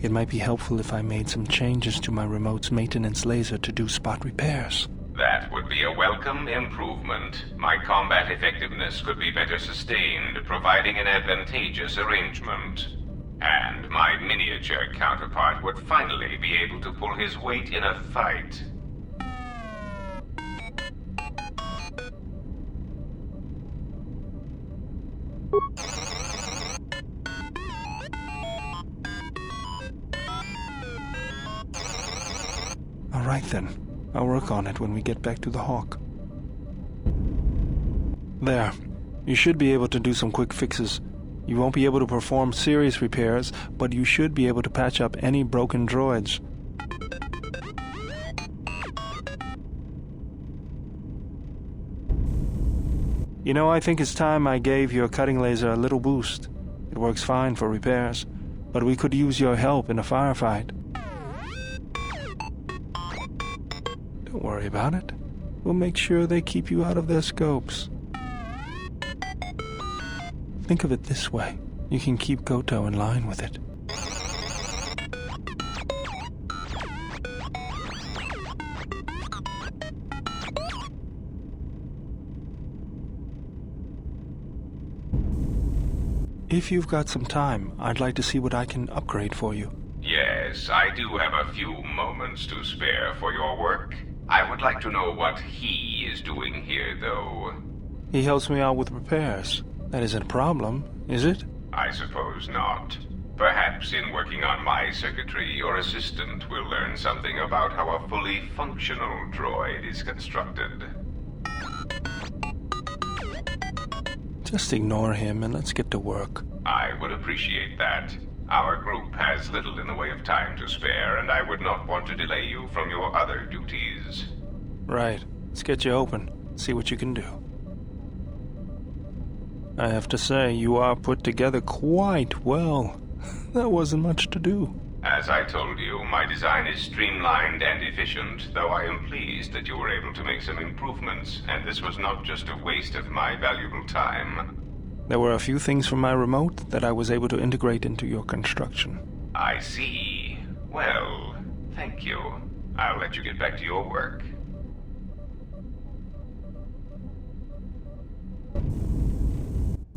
It might be helpful if I made some changes to my remote's maintenance laser to do spot repairs. That would be a welcome improvement. My combat effectiveness could be better sustained, providing an advantageous arrangement. And my miniature counterpart would finally be able to pull his weight in a fight. All right then. I'll work on it when we get back to the Hawk. There. You should be able to do some quick fixes. You won't be able to perform serious repairs, but you should be able to patch up any broken droids. You know, I think it's time I gave your cutting laser a little boost. It works fine for repairs, but we could use your help in a firefight. Don't worry about it. We'll make sure they keep you out of their scopes. Think of it this way. You can keep KOTOR in line with it. If you've got some time, I'd like to see what I can upgrade for you. Yes, I do have a few moments to spare for your work. I would like to know what he is doing here, though. He helps me out with repairs. That isn't a problem, is it? I suppose not. Perhaps in working on my circuitry, your assistant will learn something about how a fully functional droid is constructed. Just ignore him and let's get to work. I would appreciate that. Our group has little in the way of time to spare, and I would not want to delay you from your other duties. Right. Let's get you open. See what you can do. I have to say, you are put together quite well. That wasn't much to do. As I told you, my design is streamlined and efficient, though I am pleased that you were able to make some improvements, and this was not just a waste of my valuable time. There were a few things from my remote that I was able to integrate into your construction. I see. Well, thank you. I'll let you get back to your work.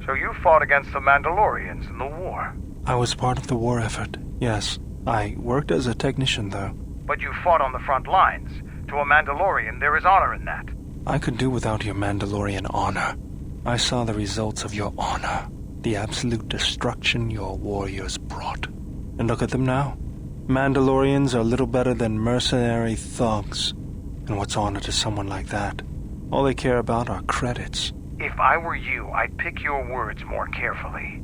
So you fought against the Mandalorians in the war? I was part of the war effort, yes. I worked as a technician, though. But you fought on the front lines. To a Mandalorian, there is honor in that. I could do without your Mandalorian honor. I saw the results of your honor, the absolute destruction your warriors brought. And look at them now. Mandalorians are little better than mercenary thugs. And what's honor to someone like that? All they care about are credits. If I were you, I'd pick your words more carefully.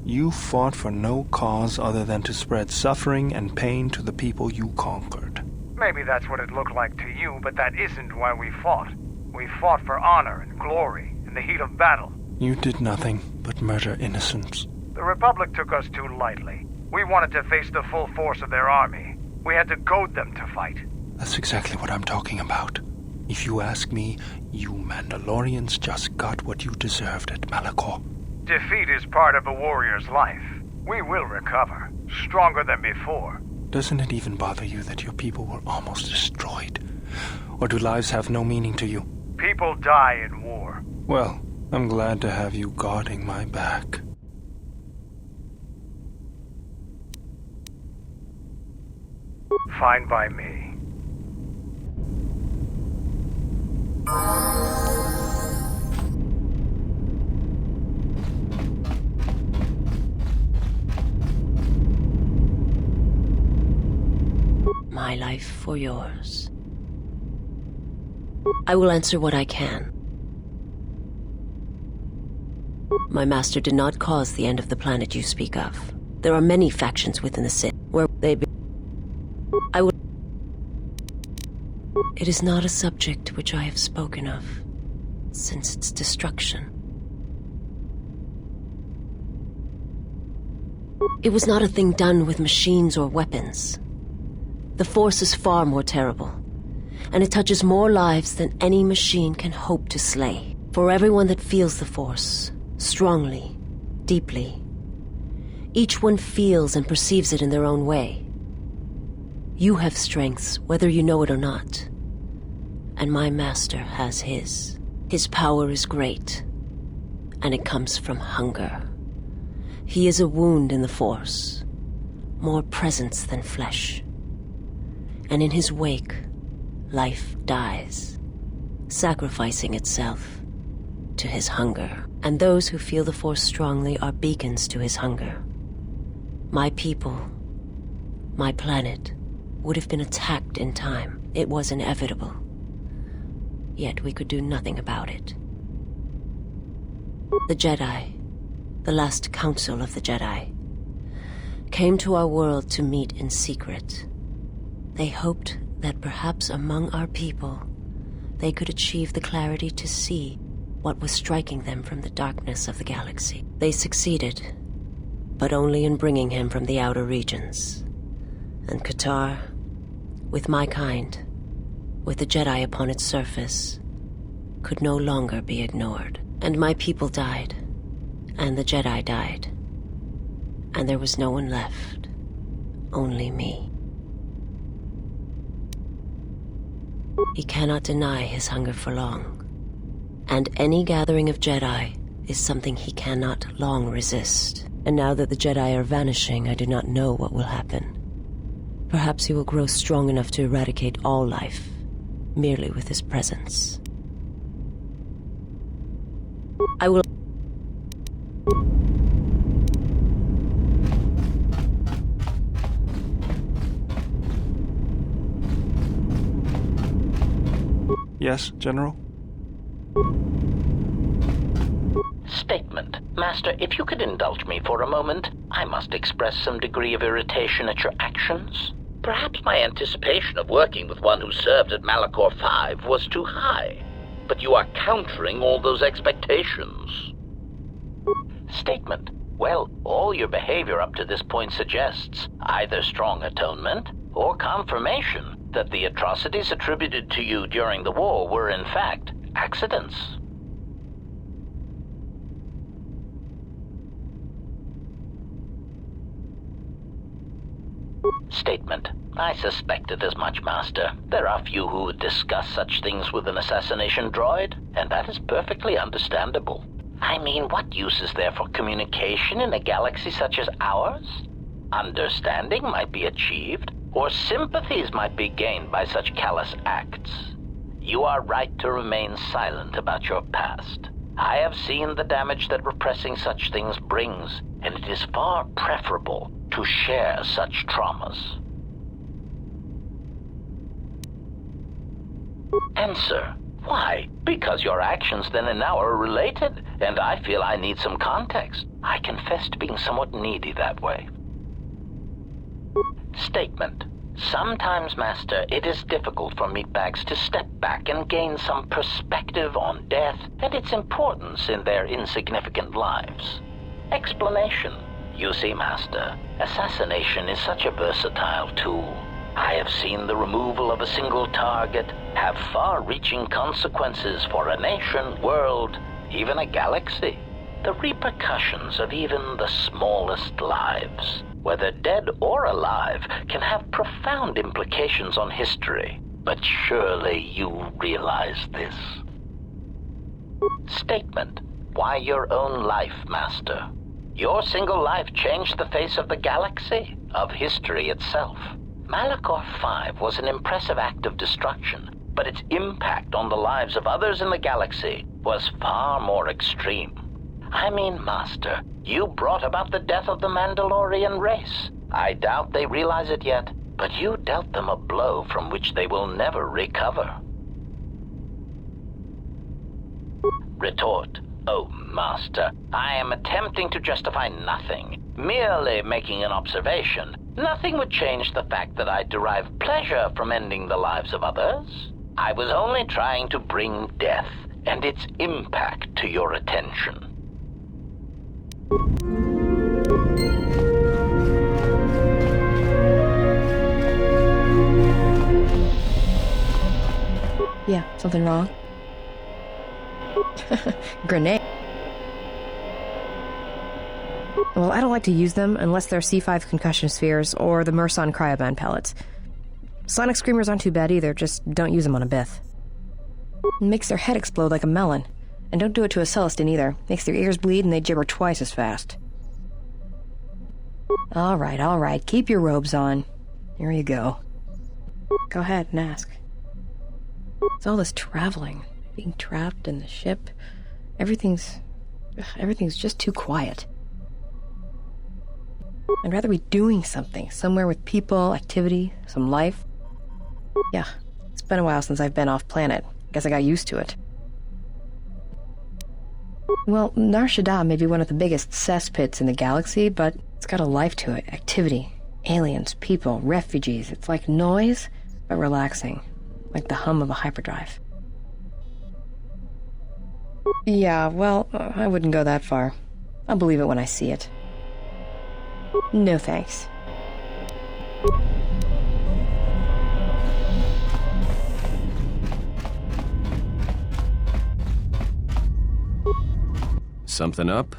You fought for no cause other than to spread suffering and pain to the people you conquered. Maybe that's what it looked like to you, but that isn't why we fought. We fought for honor and glory in the heat of battle. You did nothing but murder innocents. The Republic took us too lightly. We wanted to face the full force of their army. We had to goad them to fight. That's exactly what I'm talking about. If you ask me, you Mandalorians just got what you deserved at Malachor. Defeat is part of a warrior's life. We will recover, stronger than before. Doesn't it even bother you that your people were almost destroyed? Or do lives have no meaning to you? People die in war. Well, I'm glad to have you guarding my back. Fine by me. My life for yours. I will answer what I can. My master did not cause the end of the planet you speak of. There are many factions within the Sith, where they be... I will... It is not a subject which I have spoken of since its destruction. It was not a thing done with machines or weapons. The Force is far more terrible, and it touches more lives than any machine can hope to slay. For everyone that feels the Force, strongly, deeply, Each one feels and perceives it in their own way. You have strengths, whether you know it or not. And my master has his. His power is great, and it comes from hunger. He is a wound in the Force, more presence than flesh. And in his wake, life dies, sacrificing itself to his hunger. And those who feel the Force strongly are beacons to his hunger. My people, my planet, would have been attacked in time. It was inevitable. Yet we could do nothing about it. The Jedi, the last council of the Jedi, came to our world to meet in secret. They hoped that perhaps among our people, they could achieve the clarity to see what was striking them from the darkness of the galaxy. They succeeded, but only in bringing him from the outer regions. And KOTOR, with my kind, with the Jedi upon its surface, could no longer be ignored. And my people died, and the Jedi died, and there was no one left, only me. He cannot deny his hunger for long, and any gathering of Jedi is something he cannot long resist. And now that the Jedi are vanishing, I do not know what will happen. Perhaps he will grow strong enough to eradicate all life, merely with his presence. I will... Yes, General? Statement. Master, if you could indulge me for a moment, I must express some degree of irritation at your actions. Perhaps my anticipation of working with one who served at Malachor 5 was too high, but you are countering all those expectations. Statement. Well, all your behavior up to this point suggests either strong atonement or confirmation that the atrocities attributed to you during the war were in fact accidents. Statement. I suspected as much, Master. There are few who would discuss such things with an assassination droid, and that is perfectly understandable. I mean, what use is there for communication in a galaxy such as ours? Understanding might be achieved, or sympathies might be gained by such callous acts. You are right to remain silent about your past. I have seen the damage that repressing such things brings, and it is far preferable to share such traumas. Answer. Why? Because your actions then and now are related, and I feel I need some context. I confess to being somewhat needy that way. Statement. Sometimes, Master, it is difficult for meatbags to step back and gain some perspective on death and its importance in their insignificant lives. Explanation. You see, Master, assassination is such a versatile tool. I have seen the removal of a single target have far-reaching consequences for a nation, world, even a galaxy. The repercussions of even the smallest lives, whether dead or alive, can have profound implications on history. But surely you realize this. Statement. Why your own life, Master? Your single life changed the face of the galaxy, of history itself. Malachor 5 was an impressive act of destruction, but its impact on the lives of others in the galaxy was far more extreme. I mean, Master, you brought about the death of the Mandalorian race. I doubt they realize it yet, but you dealt them a blow from which they will never recover. Retort. Oh, Master, I am attempting to justify nothing, merely making an observation. Nothing would change the fact that I derive pleasure from ending the lives of others. I was only trying to bring death and its impact to your attention. Yeah, something wrong? Grenade. Well, I don't like to use them unless they're C5 concussion spheres or the Merson cryoban pellets. Sonic screamers aren't too bad either, just don't use them on a Bith. It makes their head explode like a melon. And don't do it to a Celestin either. Makes their ears bleed and they gibber twice as fast. Alright, keep your robes on. Here you go. Go ahead and ask. It's all this traveling, being trapped in the ship. Everything's just too quiet. I'd rather be doing something, somewhere with people, activity, some life. Yeah, it's been a while since I've been off planet. Guess I got used to it. Well, Nar Shaddaa may be one of the biggest cesspits in the galaxy, but it's got a life to it. Activity, aliens, people, refugees. It's like noise, but relaxing. Like the hum of a hyperdrive. Yeah, well, I wouldn't go that far. I'll believe it when I see it. No thanks. Something up?